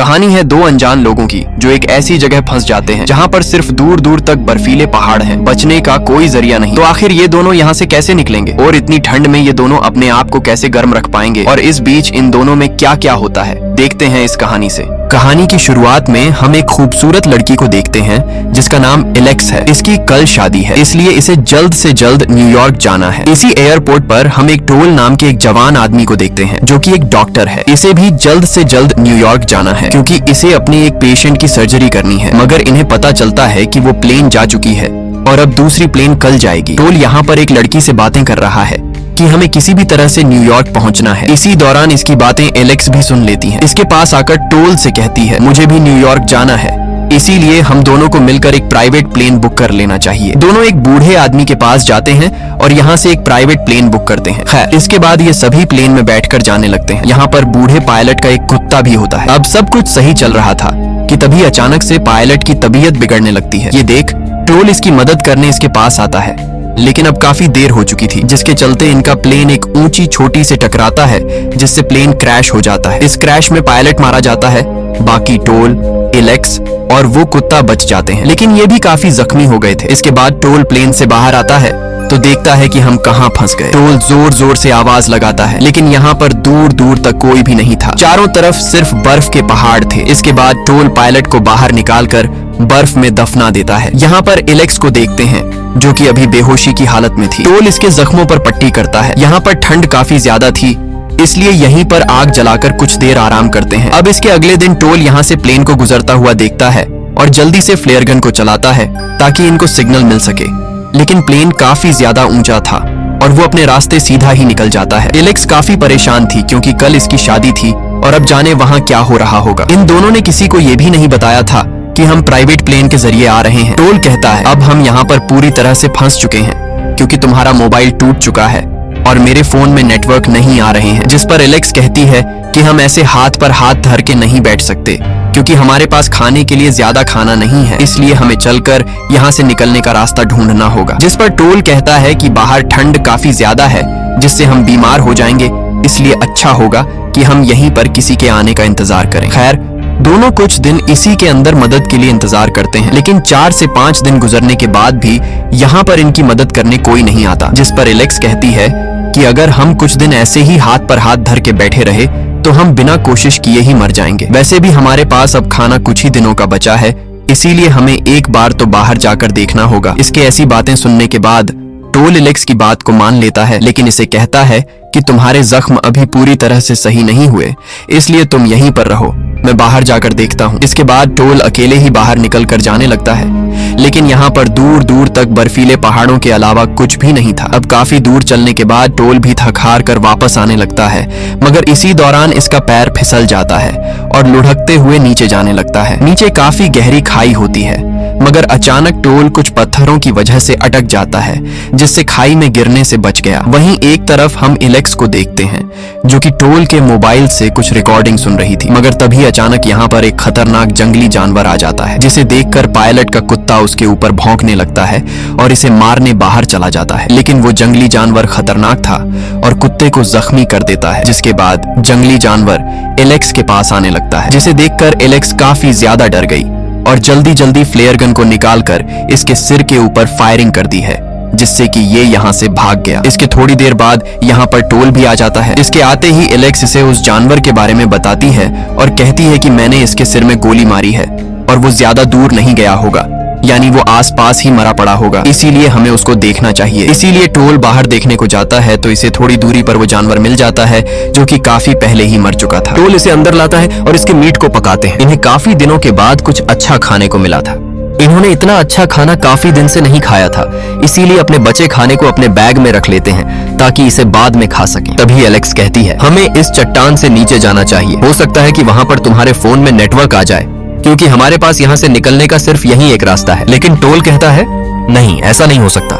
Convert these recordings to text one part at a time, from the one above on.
कहानी है दो अनजान लोगों की जो एक ऐसी जगह फंस जाते हैं जहाँ पर सिर्फ दूर दूर तक बर्फीले पहाड़ हैं, बचने का कोई जरिया नहीं। तो आखिर ये दोनों यहाँ से कैसे निकलेंगे और इतनी ठंड में ये दोनों अपने आप को कैसे गर्म रख पाएंगे और इस बीच इन दोनों में क्या क्या होता है, देखते हैं इस कहानी से। कहानी की शुरुआत में हम एक खूबसूरत लड़की को देखते हैं जिसका नाम एलेक्स है। इसकी कल शादी है, इसलिए इसे जल्द से जल्द न्यूयॉर्क जाना है। इसी एयरपोर्ट पर हम एक टोल नाम के एक जवान आदमी को देखते हैं जो कि एक डॉक्टर है। इसे भी जल्द से जल्द न्यूयॉर्क जाना है क्योंकि इसे अपने एक पेशेंट की सर्जरी करनी है, मगर इन्हें पता चलता है कि वो प्लेन जा चुकी है और अब दूसरी प्लेन कल जाएगी। टोल यहाँ पर एक लड़की से बातें कर रहा है कि हमें किसी भी तरह से न्यूयॉर्क पहुंचना है। इसी दौरान इसकी बातें एलेक्स भी सुन लेती है। इसके पास आकर टोल से कहती है मुझे भी न्यूयॉर्क जाना है, इसीलिए हम दोनों को मिलकर एक प्राइवेट प्लेन बुक कर लेना चाहिए। दोनों एक बूढ़े आदमी के पास जाते हैं और यहाँ से एक प्राइवेट प्लेन बुक करते हैं। खैर, इसके बाद ये सभी प्लेन में बैठकर जाने लगते हैं। यहाँ पर बूढ़े पायलट का एक कुत्ता भी होता है। अब सब कुछ सही चल रहा था कि तभी अचानक से पायलट की तबीयत बिगड़ने लगती है। ये देख टोल इसकी मदद करने इसके पास आता है, लेकिन अब काफी देर हो चुकी थी, जिसके चलते इनका प्लेन एक ऊंची चोटी से टकराता है जिससे प्लेन क्रैश हो जाता है। इस क्रैश में पायलट मारा जाता है, बाकी टोल, एलेक्स और वो कुत्ता बच जाते हैं, लेकिन ये भी काफी जख्मी हो गए थे। इसके बाद टोल प्लेन से बाहर आता है तो देखता है कि हम कहाँ फंस गए। टोल जोर जोर से आवाज लगाता है, लेकिन यहाँ पर दूर दूर तक कोई भी नहीं था। चारों तरफ सिर्फ बर्फ के पहाड़ थे। इसके बाद टोल पायलट को बाहर निकालकर बर्फ में दफना देता है। यहाँ पर एलेक्स को देखते हैं जो कि अभी बेहोशी की हालत में थी। टोल इसके जख्मों पर पट्टी करता है। यहाँ पर ठंड काफी ज्यादा थी, इसलिए यहीं पर आग जलाकर कुछ देर आराम करते हैं। अब इसके अगले दिन टोल यहाँ से प्लेन को गुजरता हुआ देखता है और जल्दी से फ्लेयर गन को चलाता है ताकि इनको सिग्नल मिल सके, लेकिन प्लेन काफी ज्यादा ऊंचा था और वो अपने रास्ते सीधा ही निकल जाता है। एलेक्स काफी परेशान थी क्योंकि कल इसकी शादी थी और अब जाने वहाँ क्या हो रहा होगा। इन दोनों ने किसी को ये भी नहीं बताया था कि हम प्राइवेट प्लेन के जरिए आ रहे हैं। टोल कहता है अब हम यहाँ पर पूरी तरह से फंस चुके हैं क्योंकि तुम्हारा मोबाइल टूट चुका है और मेरे फोन में नेटवर्क नहीं आ रहे हैं। जिस पर एलेक्स कहती है कि हम ऐसे हाथ पर हाथ धर के नहीं बैठ सकते क्योंकि हमारे पास खाने के लिए ज्यादा खाना नहीं है, इसलिए हमें चलकर यहाँ से निकलने का रास्ता ढूंढना होगा। जिस पर टोल कहता है कि बाहर ठंड काफी ज्यादा है जिससे हम बीमार हो जाएंगे, इसलिए अच्छा होगा कि हम यहीं पर किसी के आने का इंतजार करें। खैर, दोनों कुछ दिन इसी के अंदर मदद के लिए इंतजार करते हैं, लेकिन 4 से 5 दिन गुजरने के बाद भी यहाँ पर इनकी मदद करने कोई नहीं आता। जिस पर एलेक्स कहती है कि अगर हम कुछ दिन ऐसे ही हाथ पर हाथ धर के बैठे रहे तो हम बिना कोशिश किए ही मर जाएंगे। वैसे भी हमारे पास अब खाना कुछ ही दिनों का बचा है, इसीलिए हमें एक बार तो बाहर जाकर देखना होगा। इसके ऐसी बातें सुनने के बाद टोल एलेक्स की बात को मान लेता है, लेकिन इसे कहता है कि तुम्हारे जख्म अभी पूरी तरह से सही नहीं हुए, इसलिए तुम यहीं पर रहो, मैं बाहर जाकर देखता हूँ। इसके बाद टोल अकेले ही बाहर निकल कर जाने लगता है, लेकिन यहाँ पर दूर दूर तक बर्फीले पहाड़ों के अलावा कुछ भी नहीं था। अब काफी दूर चलने के बाद टोल भी थक हार कर वापस आने लगता है, मगर इसी दौरान इसका पैर फिसल जाता है और लुढ़कते हुए नीचे जाने लगता है। नीचे काफी गहरी खाई होती है, मगर अचानक टोल कुछ पत्थरों की वजह से अटक जाता है, जिससे खाई में गिरने से बच गया। वहीं एक तरफ हम एलेक्स को देखते हैं जो कि टोल के मोबाइल से कुछ रिकॉर्डिंग सुन रही थी, मगर तभी अचानक यहाँ पर एक खतरनाक जंगली जानवर आ जाता है, जिसे देखकर पायलट का कुत्ता उसके ऊपर भौंकने लगता है और इसे मारने बाहर चला जाता है। लेकिन वो जंगली जानवर खतरनाक था और कुत्ते को जख्मी कर देता है। जिसके बाद जंगली जानवर एलेक्स के पास आने लगता है, जिसे देखकर एलेक्स काफी ज्यादा डर गई और जल्दी जल्दी फ्लेयर गन को निकालकर इसके सिर के ऊपर फायरिंग कर दी है, जिससे कि ये यहाँ से भाग गया। इसके थोड़ी देर बाद यहाँ पर टोल भी आ जाता है। इसके आते ही एलेक्स इसे उस जानवर के बारे में बताती है और कहती है कि मैंने इसके सिर में गोली मारी है और वो ज्यादा दूर नहीं गया होगा, यानी वो आसपास ही मरा पड़ा होगा, इसीलिए हमें उसको देखना चाहिए। इसीलिए टोल बाहर देखने को जाता है तो इसे थोड़ी दूरी पर वो जानवर मिल जाता है जो कि काफी पहले ही मर चुका था। टोल इसे अंदर लाता है और इसके मीट को पकाते हैं। इन्हें काफी दिनों के बाद कुछ अच्छा खाने को मिला था। इन्होंने इतना अच्छा खाना काफी दिन से नहीं खाया था, इसीलिए अपने बचे खाने को अपने बैग में रख लेते हैं ताकि इसे बाद में खा सकें। तभी एलेक्स कहती है हमें इस चट्टान से नीचे जाना चाहिए, हो सकता है कि वहां पर तुम्हारे फोन में नेटवर्क आ जाए, क्योंकि हमारे पास यहाँ से निकलने का सिर्फ यही एक रास्ता है। लेकिन टोल कहता है नहीं, ऐसा नहीं हो सकता,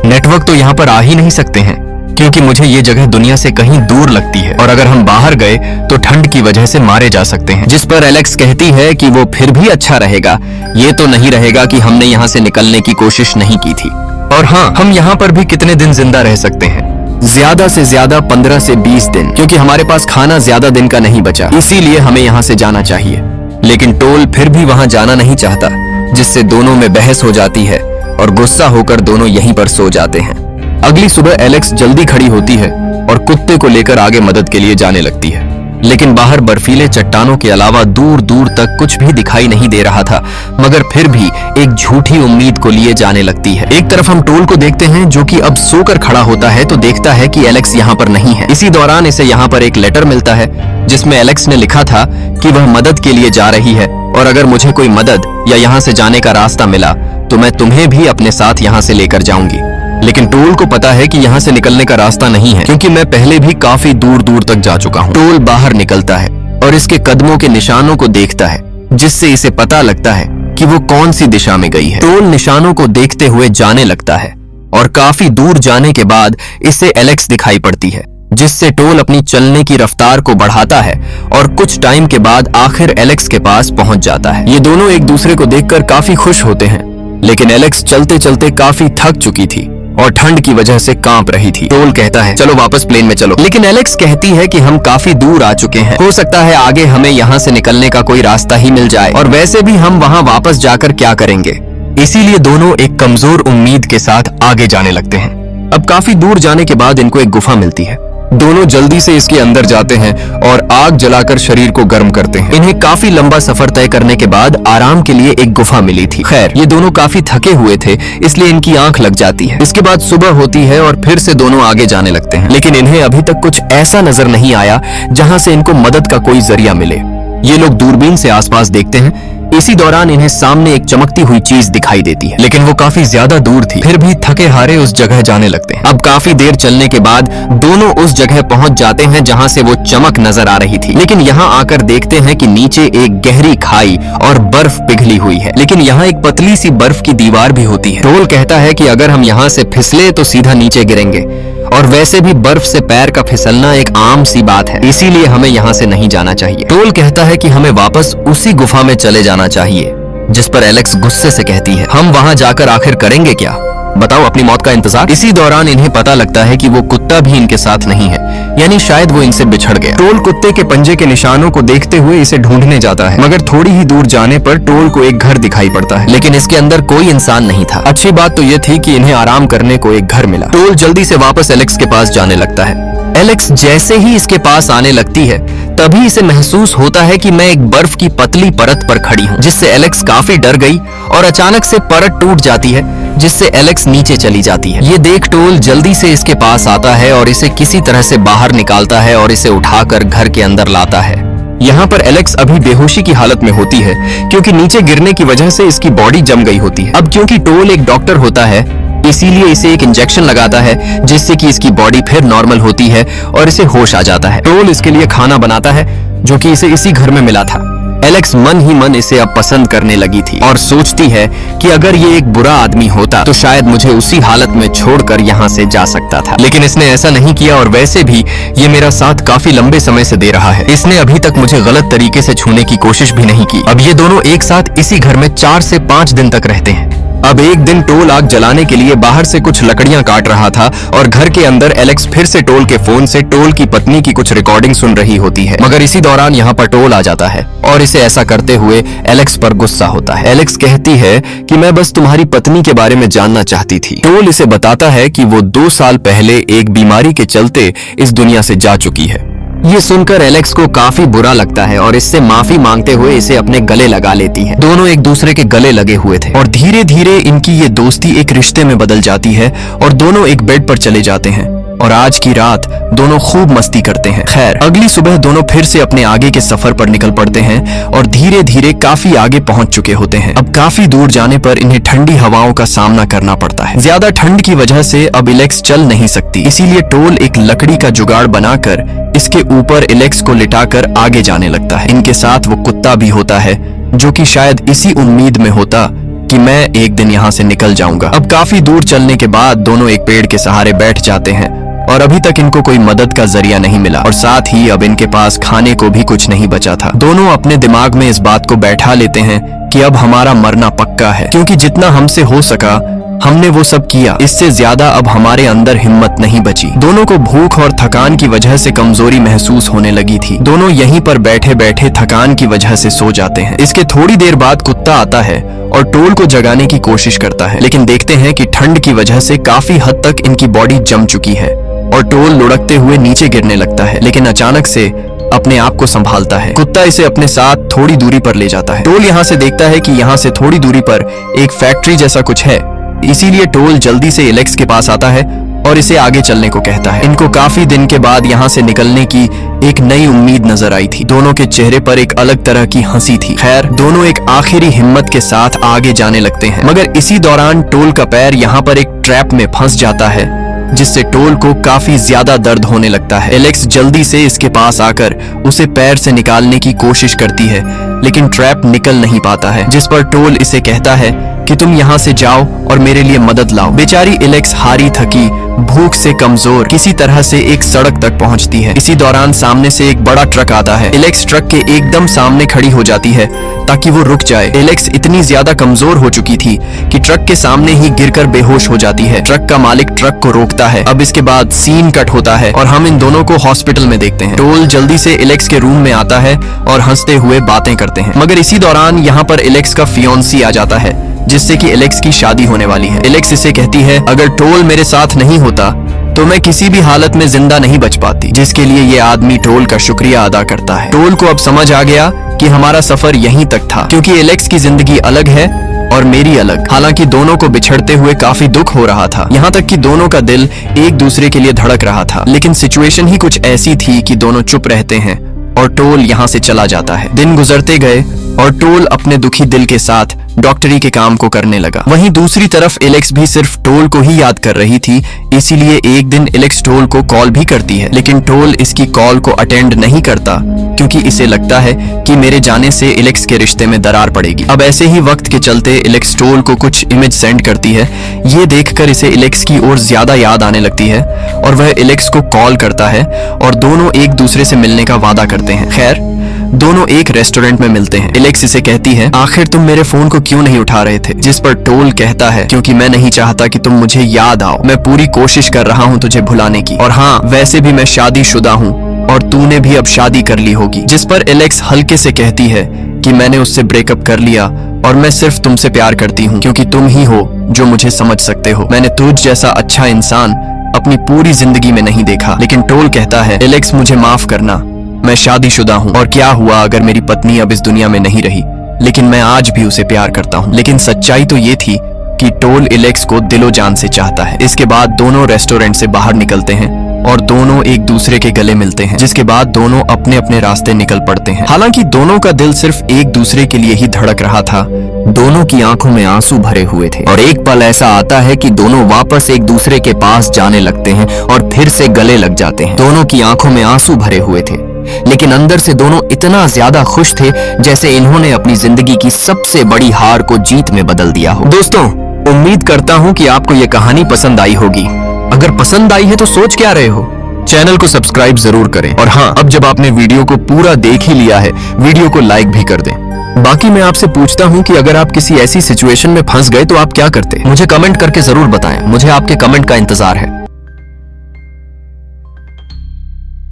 नेटवर्क तो यहाँ पर आ ही नहीं सकते हैं क्योंकि मुझे ये जगह दुनिया से कहीं दूर लगती है और अगर हम बाहर गए तो ठंड की वजह से मारे जा सकते हैं। जिस पर एलेक्स कहती है कि वो फिर भी अच्छा रहेगा, ये तो नहीं रहेगा कि हमने यहाँ से निकलने की कोशिश नहीं की थी, और हाँ, हम यहाँ पर भी कितने दिन जिंदा रह सकते हैं, ज्यादा से ज्यादा 15 से 20 दिन, क्योंकि हमारे पास खाना ज्यादा दिन का नहीं बचा, इसीलिए हमें यहाँ से जाना चाहिए। लेकिन टोल फिर भी वहां जाना नहीं चाहता, जिससे दोनों में बहस हो जाती है और गुस्सा होकर दोनों यहीं पर सो जाते हैं। अगली सुबह एलेक्स जल्दी खड़ी होती है और कुत्ते को लेकर आगे मदद के लिए जाने लगती है, लेकिन बाहर बर्फीले चट्टानों के अलावा दूर दूर तक कुछ भी दिखाई नहीं दे रहा था, मगर फिर भी एक झूठी उम्मीद को लिए जाने लगती है। एक तरफ हम टोल को देखते हैं जो कि अब सोकर खड़ा होता है तो देखता है कि एलेक्स यहाँ पर नहीं है। इसी दौरान इसे यहाँ पर एक लेटर मिलता है जिसमें एलेक्स ने लिखा था कि वह मदद के लिए जा रही है और अगर मुझे कोई मदद या यहाँ से जाने का रास्ता मिला तो मैं तुम्हें भी अपने साथ यहाँ से लेकर जाऊंगी। लेकिन टोल को पता है कि यहाँ से निकलने का रास्ता नहीं है, क्योंकि मैं पहले भी काफी दूर दूर तक जा चुका हूँ। टोल बाहर निकलता है और इसके कदमों के निशानों को देखता है, जिससे इसे पता लगता है कि वो कौन सी दिशा में गई है। टोल निशानों को देखते हुए जाने लगता है और काफी दूर जाने के बाद इसे एलेक्स दिखाई पड़ती है, जिससे टोल अपनी चलने की रफ्तार को बढ़ाता है और कुछ टाइम के बाद आखिर एलेक्स के पास पहुंच जाता है। ये दोनों एक दूसरे को देखकर काफी खुश होते हैं, लेकिन एलेक्स चलते चलते काफी थक चुकी थी और ठंड की वजह से कांप रही थी। टोल कहता है चलो वापस प्लेन में चलो, लेकिन एलेक्स कहती है कि हम काफी दूर आ चुके हैं, हो सकता है आगे हमें यहाँ से निकलने का कोई रास्ता ही मिल जाए और वैसे भी हम वहाँ वापस जाकर क्या करेंगे। इसीलिए दोनों एक कमजोर उम्मीद के साथ आगे जाने लगते हैं। अब काफी दूर जाने के बाद इनको एक गुफा मिलती है। दोनों जल्दी से इसके अंदर जाते हैं और आग जलाकर शरीर को गर्म करते हैं। इन्हें काफी लंबा सफर तय करने के बाद आराम के लिए एक गुफा मिली थी। खैर ये दोनों काफी थके हुए थे, इसलिए इनकी आंख लग जाती है। इसके बाद सुबह होती है और फिर से दोनों आगे जाने लगते हैं, लेकिन इन्हें अभी तक कुछ ऐसा नजर नहीं आया जहां से इनको मदद का कोई जरिया मिले। ये लोग दूरबीन से आसपास देखते हैं। इसी दौरान इन्हें सामने एक चमकती हुई चीज दिखाई देती है, लेकिन वो काफी ज्यादा दूर थी। फिर भी थके हारे उस जगह जाने लगते हैं। अब काफी देर चलने के बाद दोनों उस जगह पहुंच जाते हैं जहां से वो चमक नजर आ रही थी, लेकिन यहाँ आकर देखते हैं कि नीचे एक गहरी खाई और बर्फ पिघली हुई है, लेकिन यहाँ एक पतली सी बर्फ की दीवार भी होती है। टोल कहता है कि अगर हम यहाँ से फिसले तो सीधा नीचे गिरेंगे, और वैसे भी बर्फ से पैर का फिसलना एक आम सी बात है, इसीलिए हमें यहाँ से नहीं जाना चाहिए। टोल कहता है कि हमें वापस उसी गुफा में चले जाना चाहिए, जिस पर एलेक्स गुस्से से कहती है हम वहां जाकर आखिर करेंगे क्या, बताओ अपनी मौत का इंतजार। इसी दौरान इन्हें पता लगता है कि वो कुत्ता भी इनके साथ नहीं है, यानी शायद वो इनसे बिछड़ गया। टोल कुत्ते के पंजे के निशानों को देखते हुए इसे ढूंढने जाता है, मगर थोड़ी ही दूर जाने पर टोल को एक घर दिखाई पड़ता है, लेकिन इसके अंदर कोई इंसान नहीं था। अच्छी बात तो ये थी कि इन्हें आराम करने को एक घर मिला। टोल जल्दी से वापस एलेक्स के पास जाने लगता है। एलेक्स जैसे ही इसके पास आने लगती है तभी इसे महसूस होता है कि मैं एक बर्फ की पतली परत पर खड़ी हूँ, जिससे एलेक्स काफी डर गई और अचानक से परत टूट जाती है, जिससे एलेक्स नीचे चली जाती है। ये देख टोल जल्दी से इसके पास आता है और इसे किसी तरह से बाहर निकालता है और इसे उठाकर घर के अंदर लाता है। यहाँ पर एलेक्स अभी बेहोशी की हालत में होती है, क्योंकि नीचे गिरने की वजह से इसकी बॉडी जम गई होती है। अब क्योंकि टोल एक डॉक्टर होता है, इसीलिए इसे एक इंजेक्शन लगाता है, जिससे कि इसकी बॉडी फिर नॉर्मल होती है और इसे होश आ जाता है। टोल इसके लिए खाना बनाता है, जो कि इसे इसी घर में मिला था। एलेक्स मन ही मन इसे अब पसंद करने लगी थी और सोचती है कि अगर ये एक बुरा आदमी होता तो शायद मुझे उसी हालत में छोड़कर यहाँ से जा सकता था, लेकिन इसने ऐसा नहीं किया और वैसे भी ये मेरा साथ काफी लंबे समय से दे रहा है। इसने अभी तक मुझे गलत तरीके से छूने की कोशिश भी नहीं की। अब ये दोनों एक साथ इसी घर में 4 से 5 दिन तक रहते हैं। अब एक दिन टोल आग जलाने के लिए बाहर से कुछ लकड़ियां काट रहा था और घर के अंदर एलेक्स फिर से टोल के फोन से टोल की पत्नी की कुछ रिकॉर्डिंग सुन रही होती है, मगर इसी दौरान यहाँ पर टोल आ जाता है और इसे ऐसा करते हुए एलेक्स पर गुस्सा होता है। एलेक्स कहती है कि मैं बस तुम्हारी पत्नी के बारे में जानना चाहती थी। टोल इसे बताता है कि वो 2 साल पहले एक बीमारी के चलते इस दुनिया से जा चुकी है। ये सुनकर एलेक्स को काफी बुरा लगता है और इससे माफी मांगते हुए इसे अपने गले लगा लेती है। दोनों एक दूसरे के गले लगे हुए थे और धीरे धीरे इनकी ये दोस्ती एक रिश्ते में बदल जाती है और दोनों एक बेड पर चले जाते हैं और आज की रात दोनों खूब मस्ती करते हैं। खैर अगली सुबह दोनों फिर से अपने आगे के सफर पर निकल पड़ते हैं और धीरे धीरे काफी आगे पहुंच चुके होते हैं। अब काफी दूर जाने पर इन्हें ठंडी हवाओं का सामना करना पड़ता है। ज्यादा ठंड की वजह से अब एलेक्स चल नहीं सकती, इसीलिए टोल एक लकड़ी का जुगाड़ बनाकर इसके ऊपर एलेक्स को लिटाकर आगे जाने लगता है। इनके साथ वो कुत्ता भी होता है, जो कि शायद इसी उम्मीद में होता कि मैं एक दिन यहाँ से निकल जाऊंगा। अब काफी दूर चलने के बाद दोनों एक पेड़ के सहारे बैठ जाते हैं और अभी तक इनको कोई मदद का जरिया नहीं मिला और साथ ही अब इनके पास खाने को भी कुछ नहीं बचा था। दोनों अपने दिमाग में इस बात को बैठा लेते हैं कि अब हमारा मरना पक्का है, क्योंकि जितना हमसे हो सका हमने वो सब किया, इससे ज्यादा अब हमारे अंदर हिम्मत नहीं बची। दोनों को भूख और थकान की वजह से कमजोरी महसूस होने लगी थी। दोनों यहीं पर बैठे बैठे थकान की वजह से सो जाते हैं। इसके थोड़ी देर बाद कुत्ता आता है और टोल को जगाने की कोशिश करता है, लेकिन देखते हैं कि ठंड की वजह से काफी हद तक इनकी बॉडी जम चुकी है और टोल लुढ़कते हुए नीचे गिरने लगता है, लेकिन अचानक से अपने आप को संभालता है। कुत्ता इसे अपने साथ थोड़ी दूरी पर ले जाता है। टोल यहाँ से देखता है कि यहाँ से थोड़ी दूरी पर एक फैक्ट्री जैसा कुछ है, इसीलिए टोल जल्दी से एलेक्स के पास आता है और इसे आगे चलने को कहता है। इनको काफी दिन के बाद यहाँ से निकलने की एक नई उम्मीद नजर आई थी। दोनों के चेहरे पर एक अलग तरह की हंसी थी। खैर, दोनों एक आखिरी हिम्मत के साथ आगे जाने लगते हैं, मगर इसी दौरान टोल का पैर यहाँ पर एक ट्रैप में फंस जाता है, जिससे टोल को काफी ज्यादा दर्द होने लगता है। एलेक्स जल्दी से इसके पास आकर उसे पैर से निकालने की कोशिश करती है, लेकिन ट्रैप निकल नहीं पाता है, जिस पर टोल इसे कहता है कि तुम यहाँ से जाओ और मेरे लिए मदद लाओ। बेचारी एलेक्स हारी थकी, भूख से कमजोर किसी तरह से एक सड़क तक पहुंचती है। इसी दौरान सामने से एक बड़ा ट्रक आता है। एलेक्स ट्रक के एकदम सामने खड़ी हो जाती है ताकि वो रुक जाए। एलेक्स इतनी ज्यादा कमजोर हो चुकी थी कि ट्रक के सामने ही गिरकर बेहोश हो जाती है। ट्रक का मालिक ट्रक को रोकता है। अब इसके बाद सीन कट होता है और हम इन दोनों को हॉस्पिटल में देखते हैं। टोल जल्दी से एलेक्स के रूम में आता है और हंसते हुए बातें करते हैं, मगर इसी दौरान यहाँ पर एलेक्स का फियोंसी आ जाता है, जिससे कि एलेक्स की शादी होने वाली है। एलेक्स इसे कहती है, अगर टोल मेरे साथ नहीं होता तो मैं किसी भी हालत में जिंदा नहीं बच पाती, जिसके लिए ये आदमी टोल का शुक्रिया अदा करता है। टोल को अब समझ आ गया कि हमारा सफर यहीं तक था, क्योंकि एलेक्स की जिंदगी अलग है और मेरी अलग। हालांकि दोनों को बिछड़ते हुए काफी दुख हो रहा था, यहाँ तक कि दोनों का दिल एक दूसरे के लिए धड़क रहा था, लेकिन सिचुएशन ही कुछ ऐसी थी कि दोनों चुप रहते हैं और टोल यहाँ से चला जाता है। दिन गुजरते गए और टोल अपने दुखी दिल के साथ डॉक्टरी के काम को करने लगा। वहीं दूसरी तरफ एलेक्स भी सिर्फ टोल को ही याद कर रही थी, इसीलिए एक दिन एलेक्स टोल को कॉल भी करती है, लेकिन टोल इसकी कॉल को अटेंड नहीं करता, क्योंकि इसे लगता है कि मेरे जाने से एलेक्स के रिश्ते में दरार पड़ेगी। अब ऐसे ही वक्त के चलते एलेक्स टोल को कुछ इमेज सेंड करती है। ये देखकर इसे एलेक्स की ओर ज्यादा याद आने लगती है और वह एलेक्स को कॉल करता है और दोनों एक दूसरे से मिलने का वादा करते हैं। खैर, दोनों एक रेस्टोरेंट में मिलते हैं। एलेक्स इसे कहती है, आखिर तुम मेरे फोन को क्यों नहीं उठा रहे थे? जिस पर टोल कहता है, क्योंकि मैं नहीं चाहता कि तुम मुझे याद आओ। मैं पूरी कोशिश कर रहा हूँ तुझे भुलाने की, और हाँ, वैसे भी मैं शादीशुदा हूँ और तूने भी अब शादी कर ली होगी। जिस पर एलेक्स हल्के से कहती है कि मैंने उससे ब्रेकअप कर लिया और मैं सिर्फ तुमसे प्यार करती हूँ, क्योंकि तुम ही हो जो मुझे समझ सकते हो। मैंने तुझ जैसा अच्छा इंसान अपनी पूरी जिंदगी में नहीं देखा। लेकिन टोल कहता है, एलेक्स मुझे माफ करना, मैं शादीशुदा हूँ और क्या हुआ अगर मेरी पत्नी अब इस दुनिया में नहीं रही, लेकिन मैं आज भी उसे प्यार करता हूँ। लेकिन सच्चाई तो ये थी कि टोल एलेक्स को दिलो जान से चाहता है। इसके बाद दोनों रेस्टोरेंट से बाहर निकलते हैं और दोनों एक दूसरे के गले मिलते हैं, जिसके बाद दोनों अपने अपने रास्ते निकल पड़ते हैं। हालांकि दोनों का दिल सिर्फ एक दूसरे के लिए ही धड़क रहा था। दोनों की आंखों में आंसू भरे हुए थे और एक पल ऐसा आता है कि दोनों वापस एक दूसरे के पास जाने लगते हैं और फिर से गले लग जाते हैं। दोनों की आंखों में आंसू भरे हुए थे, लेकिन अंदर से दोनों इतना ज्यादा खुश थे जैसे इन्होंने अपनी जिंदगी की सबसे बड़ी हार को जीत में बदल दिया हो। दोस्तों, उम्मीद करता हूँ कि आपको ये कहानी पसंद आई होगी। अगर पसंद आई है तो सोच क्या रहे हो? चैनल को सब्सक्राइब जरूर करें, और हाँ, अब जब आपने वीडियो को पूरा देख ही लिया है, वीडियो को लाइक भी कर दें। बाकी मैं आपसे पूछता हूँ कि अगर आप किसी ऐसी सिचुएशन में फंस गए तो आप क्या करते? मुझे कमेंट करके जरूर बताएं। मुझे आपके कमेंट का इंतजार है।